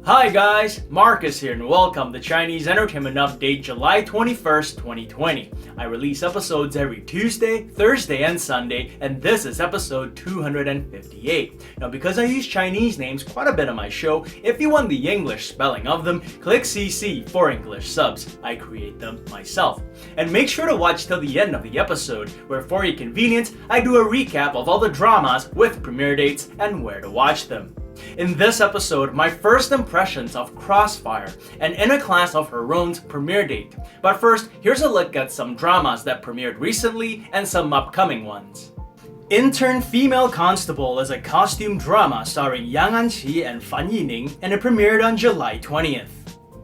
Hi guys, Marcus here and welcome to Chinese Entertainment Update July 21st, 2020. I release episodes every Tuesday, Thursday, and Sunday, and this is episode 258. Now because I use Chinese names quite a bit on my show, if you want the English spelling of them, click CC for English subs. I create them myself. And make sure to watch till the end of the episode, where for your convenience, I do a recap of all the dramas with premiere dates and where to watch them. In this episode, my first impressions of Crossfire and In a Class of Her Own's premiere date. But first, here's a look at some dramas that premiered recently and some upcoming ones. Intern Female Constable is a costume drama starring Yang Anqi and Fan Yining, and it premiered on July 20th.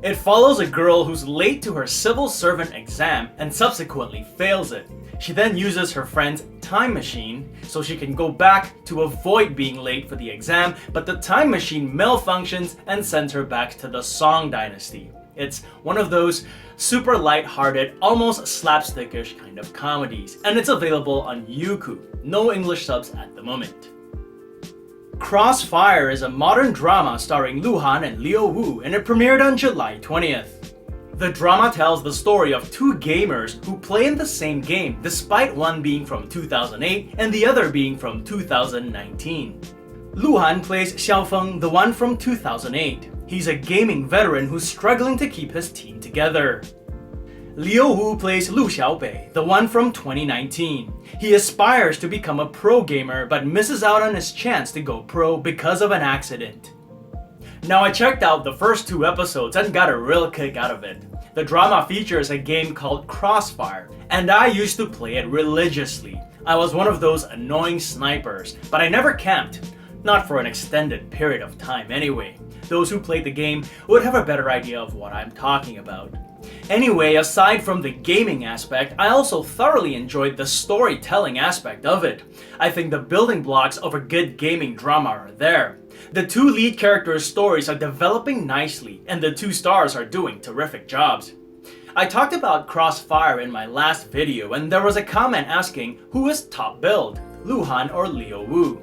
It follows a girl who's late to her civil servant exam and subsequently fails it. She then uses her friend's time machine so she can go back to avoid being late for the exam, but the time machine malfunctions and sends her back to the Song Dynasty. It's one of those super light-hearted, almost slapstickish kind of comedies, and it's available on Youku. No English subs at the moment. Crossfire is a modern drama starring Lu Han and Liu Wu, and it premiered on July 20th. The drama tells the story of two gamers who play in the same game despite one being from 2008 and the other being from 2019. Lu Han plays Xiao Feng, the one from 2008. He's a gaming veteran who's struggling to keep his team together. Liu Wu plays Lu Xiaobei, the one from 2019. He aspires to become a pro gamer but misses out on his chance to go pro because of an accident. Now I checked out the first two episodes and got a real kick out of it. The drama features a game called Crossfire, and I used to play it religiously. I was one of those annoying snipers, but I never camped. Not for an extended period of time anyway. Those who played the game would have a better idea of what I'm talking about. Anyway, aside from the gaming aspect, I also thoroughly enjoyed the storytelling aspect of it. I think the building blocks of a good gaming drama are there. The two lead characters' stories are developing nicely, and the two stars are doing terrific jobs. I talked about Crossfire in my last video, and there was a comment asking who is top billed, Lu Han or Liu Wu.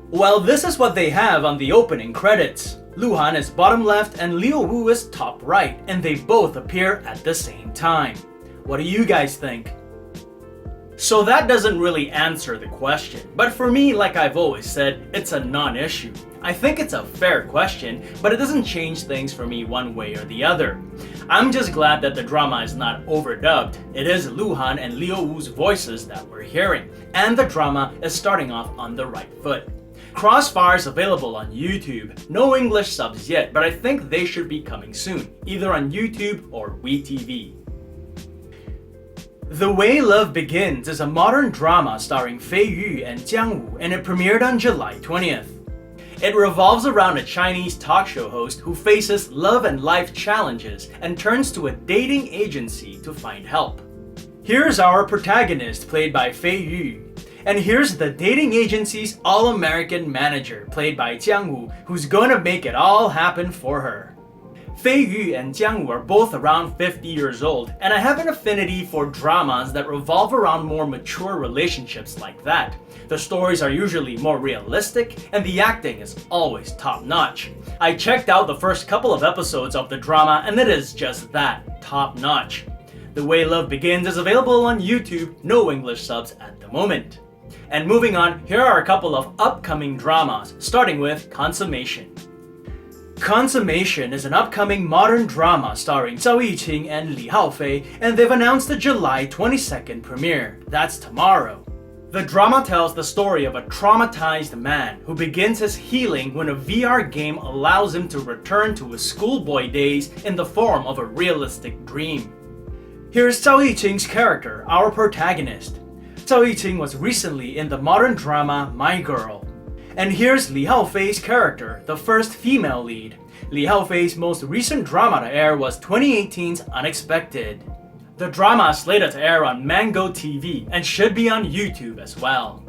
Well, this is what they have on the opening credits. Lu Han is bottom left and Liu Wu is top right, and they both appear at the same time. What do you guys think? So that doesn't really answer the question, but for me, like I've always said, it's a non-issue. I think it's a fair question, but it doesn't change things for me one way or the other. I'm just glad that the drama is not overdubbed. It is Lu Han and Liu Wu's voices that we're hearing, and the drama is starting off on the right foot. Crossfire is available on YouTube. No English subs yet, but I think they should be coming soon, either on YouTube or WeTV. The Way Love Begins is a modern drama starring Fei Yu and Jiang Wu, and it premiered on July 20th. It revolves around a Chinese talk show host who faces love and life challenges and turns to a dating agency to find help. Here's our protagonist, played by Fei Yu. And here's the dating agency's all-American manager, played by Jiang Wu, who's gonna make it all happen for her. Fei Yu and Jiang Wu are both around 50 years old, and I have an affinity for dramas that revolve around more mature relationships like that. The stories are usually more realistic, and the acting is always top-notch. I checked out the first couple of episodes of the drama, and it is just that, top-notch. The Way Love Begins is available on YouTube, no English subs at the moment. And moving on, here are a couple of upcoming dramas, starting with Consummation. Consummation is an upcoming modern drama starring Zhao Yiqing and Li Haofei, and they've announced a July 22nd premiere. That's tomorrow. The drama tells the story of a traumatized man who begins his healing when a VR game allows him to return to his schoolboy days in the form of a realistic dream. Here's Zhao Yiqing's character, our protagonist. Zhao Yiqing was recently in the modern drama My Girl. And here's Li Haofei's character, the first female lead. Li Haofei's most recent drama to air was 2018's Unexpected. The drama is slated to air on Mango TV and should be on YouTube as well.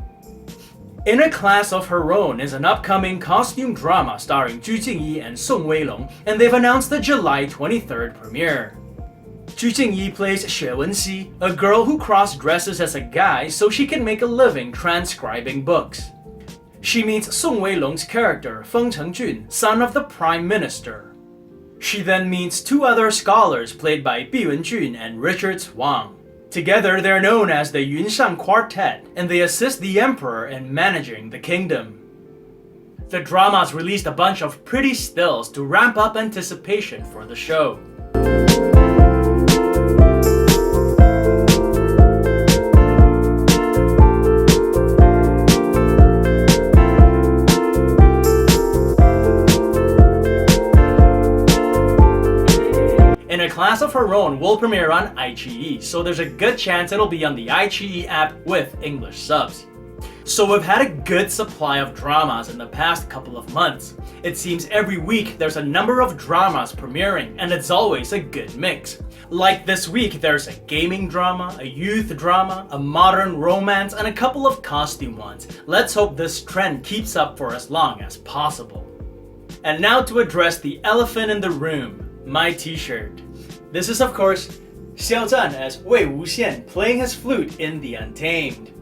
In a Class of Her Own is an upcoming costume drama starring Zhu Jingyi and Song Weilong, and they've announced the July 23rd premiere. Zhu Jingyi plays Xue Wenxi, a girl who cross-dresses as a guy so she can make a living transcribing books. She meets Song Weilong's character, Feng Chengjun, son of the Prime Minister. She then meets two other scholars played by Bi Wenjun and Richard Wang. Together, they're known as the Yunshan Quartet, and they assist the Emperor in managing the kingdom. The drama's released a bunch of pretty stills to ramp up anticipation for the show. In a Class of Her Own will premiere on iQIYI, so there's a good chance it'll be on the iQIYI app with English subs. So we've had a good supply of dramas in the past couple of months. It seems every week there's a number of dramas premiering, and it's always a good mix. Like this week, there's a gaming drama, a youth drama, a modern romance, and a couple of costume ones. Let's hope this trend keeps up for as long as possible. And now to address the elephant in the room, my t-shirt. This is of course Xiao Zhan as Wei Wuxian playing his flute in The Untamed.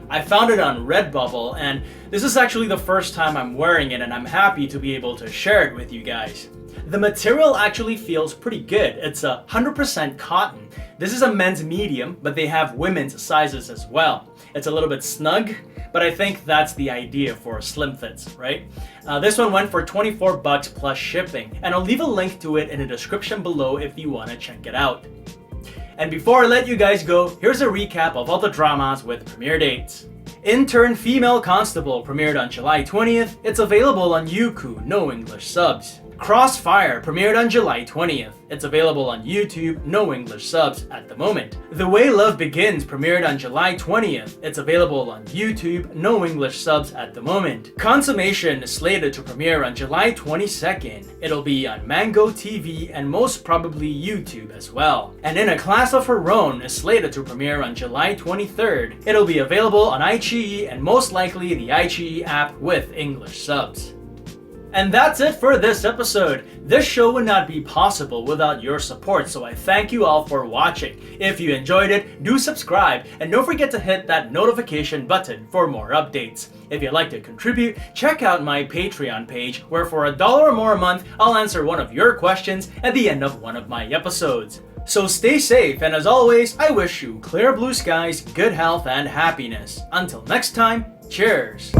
I found it on Redbubble, and this is actually the first time I'm wearing it, and I'm happy to be able to share it with you guys. The material actually feels pretty good. It's 100% cotton. This is a men's medium, but they have women's sizes as well. It's a little bit snug, but I think that's the idea for slim fits, right? This one went for 24 bucks plus shipping, and I'll leave a link to it in the description below if you want to check it out. And before I let you guys go, here's a recap of all the dramas with premiere dates. Intern Female Constable premiered on July 20th. It's available on Youku, no English subs. Crossfire premiered on July 20th. It's available on YouTube, no English subs at the moment. The Way Love Begins premiered on July 20th. It's available on YouTube, no English subs at the moment. Consummation is slated to premiere on July 22nd. It'll be on Mango TV and most probably YouTube as well. And In a Class of Her Own is slated to premiere on July 23rd. It'll be available on iQIYI and most likely the iQIYI app with English subs. And that's it for this episode. This show would not be possible without your support, so I thank you all for watching. If you enjoyed it, do subscribe, and don't forget to hit that notification button for more updates. If you'd like to contribute, check out my Patreon page, where for $1 or more a month, I'll answer one of your questions at the end of one of my episodes. So stay safe, and as always, I wish you clear blue skies, good health, and happiness. Until next time, cheers!